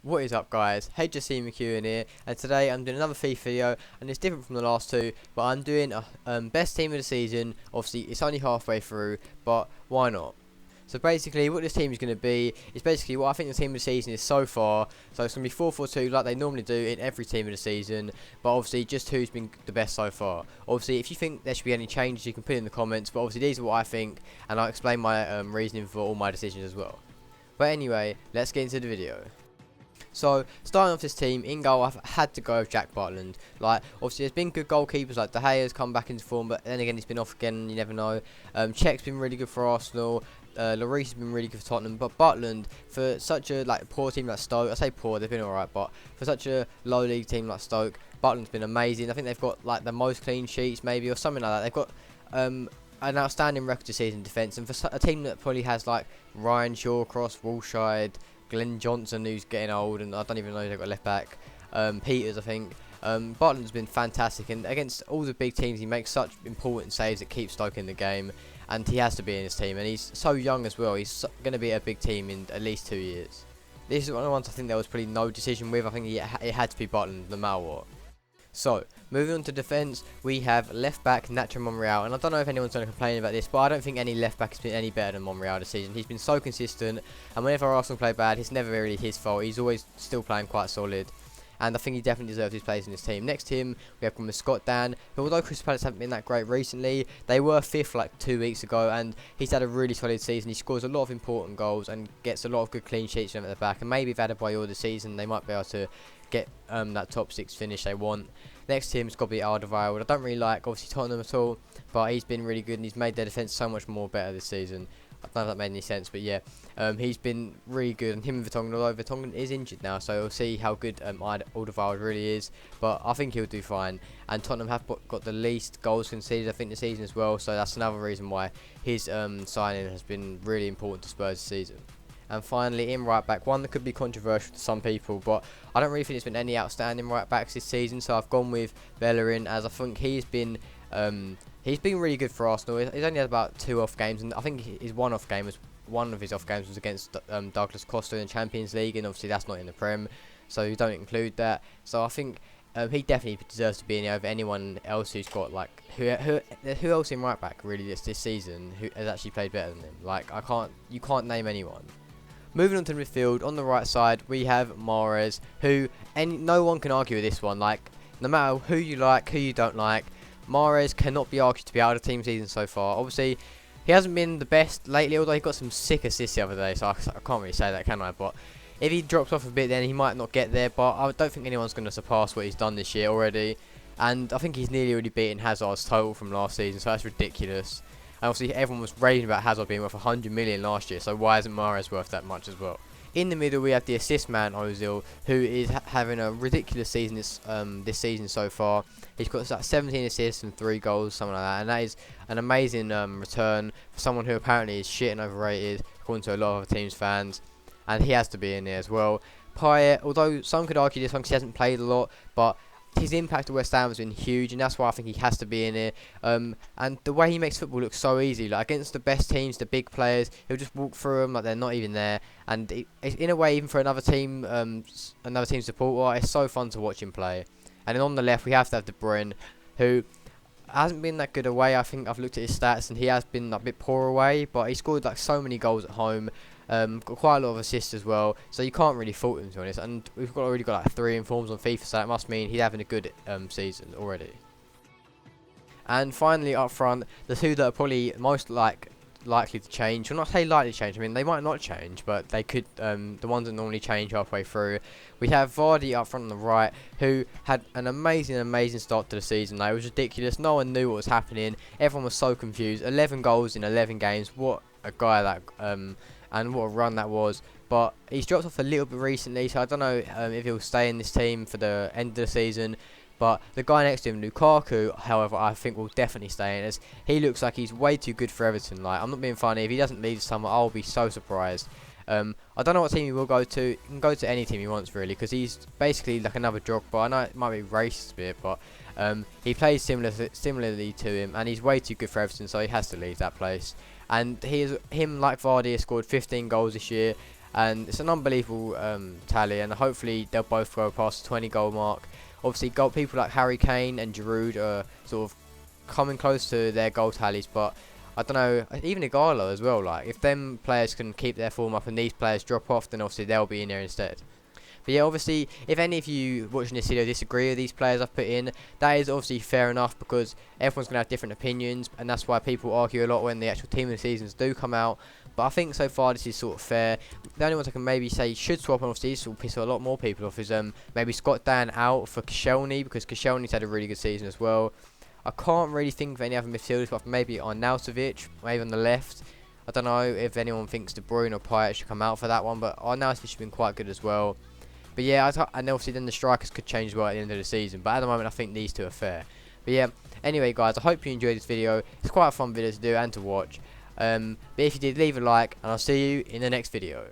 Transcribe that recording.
What is up, guys? HSC McEwen here, and today I'm doing another FIFA video, and it's different from the last two, but I'm doing a best team of the season. Obviously it's only halfway through, but why not? So basically what this team is going to be is basically what I think the team of the season is so far. So it's going to be 4-4-2 like they normally do in every team of the season, but obviously just who's been the best so far. Obviously if you think there should be any changes you can put in the comments, but obviously these are what I think, and I'll explain my reasoning for all my decisions as well. But anyway, let's get into the video. So, starting off this team, in goal, I've had to go with Jack Butland. Like, obviously, there's been good goalkeepers, like De Gea's come back into form, but then again, he's been off again, you never know. Czech's been really good for Arsenal. Lloris has been really good for Tottenham, but Butland, for such a poor team like Stoke, I say poor, they've been alright, but for such a low league team like Stoke, Butland's been amazing. I think they've got like the most clean sheets, maybe, or something like that. They've got an outstanding record this season in defence, and for a team that probably has like Ryan Shawcross, Woolshide, Glenn Johnson, who's getting old, and I don't even know if they've got left back. Peters, I think. Butland's been fantastic, and against all the big teams, he makes such important saves that keep Stoke in the game, and he has to be in his team. And he's so young as well. He's going to be a big team in at least 2 years. This is one of the ones I think there was probably no decision with. I think it had to be Butland, no matter what. So, moving on to defence, we have left back Nacho Monreal, and I don't know if anyone's going to complain about this, but I don't think any left back has been any better than Monreal this season. He's been so consistent, and whenever Arsenal play bad, it's never really his fault. He's always still playing quite solid, and I think he definitely deserves his place in this team. Next to him, we have Scott Dan, who, although Crystal Palace haven't been that great recently, they were 5th like 2 weeks ago, and he's had a really solid season. He scores a lot of important goals and gets a lot of good clean sheets from at the back, and maybe if Adebayor this season, they might be able to get that top 6 finish they want. Next to him has got to be Alderweireld. I don't really like, obviously, Tottenham at all, but he's been really good, and he's made their defence so much more better this season. I don't know if that made any sense, but yeah, he's been really good. And him and Vertonghen, although Vertonghen is injured now, so we'll see how good Alderweireld really is, but I think he'll do fine. And Tottenham have got the least goals conceded, I think, this season as well, so that's another reason why his signing has been really important to Spurs this season. And finally, in right back, one that could be controversial to some people, but I don't really think there's been any outstanding right backs this season, so I've gone with Bellerin, as I think he's been really good for Arsenal. He's only had about 2 off games, and I think his one of his off games was against Douglas Costa in the Champions League, and obviously that's not in the Prem, so you don't include that. So I think he definitely deserves to be in there over anyone else who's got like who else in right back really this season who has actually played better than him. Like you can't name anyone. Moving on to the midfield, on the right side, we have Mahrez, who, and no one can argue with this one. Like, no matter who you like, who you don't like, Mahrez cannot be argued to be out of the team season so far. Obviously, he hasn't been the best lately, although he got some sick assists the other day, so I can't really say that, can I? But if he drops off a bit, then he might not get there, but I don't think anyone's going to surpass what he's done this year already. And I think he's nearly already beaten Hazard's total from last season, so that's ridiculous. And obviously everyone was raving about Hazard being worth 100 million last year, so why isn't Mahrez worth that much as well? In the middle, we have the assist man, Ozil, who is having a ridiculous season this season so far. He's got like 17 assists and 3 goals, something like that, and that is an amazing return for someone who apparently is shit and overrated, according to a lot of team's fans, and he has to be in there as well. Payet, although some could argue this one because he hasn't played a lot, but his impact at West Ham has been huge, and that's why I think he has to be in here. And the way he makes football look so easy, like against the best teams, the big players, he'll just walk through them like they're not even there. And in a way, even for another team support, it's so fun to watch him play. And then on the left, we have to have De Bruyne, who hasn't been that good away. I think I've looked at his stats, and he has been a bit poor away, but he scored like so many goals at home. Got quite a lot of assists as well, so you can't really fault him, to be honest. And we've already got like 3 informs on FIFA, so that must mean he's having a good season already. And finally, up front, the two that are probably most likely to change. Well, not say likely to change. I mean, they might not change, but they could. The ones that normally change halfway through. We have Vardy up front on the right, who had an amazing start to the season. Like, it was ridiculous. No one knew what was happening. Everyone was so confused. 11 goals in 11 games. What a guy that and what a run that was. But he's dropped off a little bit recently, so I don't know if he'll stay in this team for the end of the season. But the guy next to him, Lukaku, however, I think will definitely stay in, as he looks like he's way too good for Everton. Like, I'm not being funny. If he doesn't leave summer, I'll be so surprised. I don't know what team he will go to. He can go to any team he wants, really, because he's basically like another Drogba. I know it might be racist a bit, but he plays similarly to him, and he's way too good for Everton, so he has to leave that place. And him like Vardy has scored 15 goals this year, and it's an unbelievable tally, and hopefully they'll both go past the 20 goal mark. Obviously, people like Harry Kane and Giroud are sort of coming close to their goal tallies, but I don't know, even Igalo as well. Like, if them players can keep their form up and these players drop off, then obviously they'll be in there instead. But yeah, obviously, if any of you watching this video disagree with these players I've put in, that is obviously fair enough, because everyone's going to have different opinions, and that's why people argue a lot when the actual team of the seasons do come out. But I think so far this is sort of fair. The only ones I can maybe say should swap, and obviously this will piss a lot more people off, is maybe Scott Dan out for Koscielny, because Koscielny's had a really good season as well. I can't really think of any other midfielders, but maybe Arnautovic, maybe on the left. I don't know if anyone thinks De Bruyne or Payet should come out for that one, but Arnautovic has been quite good as well. But yeah, and obviously then the strikers could change as well at the end of the season. But at the moment, I think these two are fair. But yeah, anyway guys, I hope you enjoyed this video. It's quite a fun video to do and to watch. But if you did, leave a like, and I'll see you in the next video.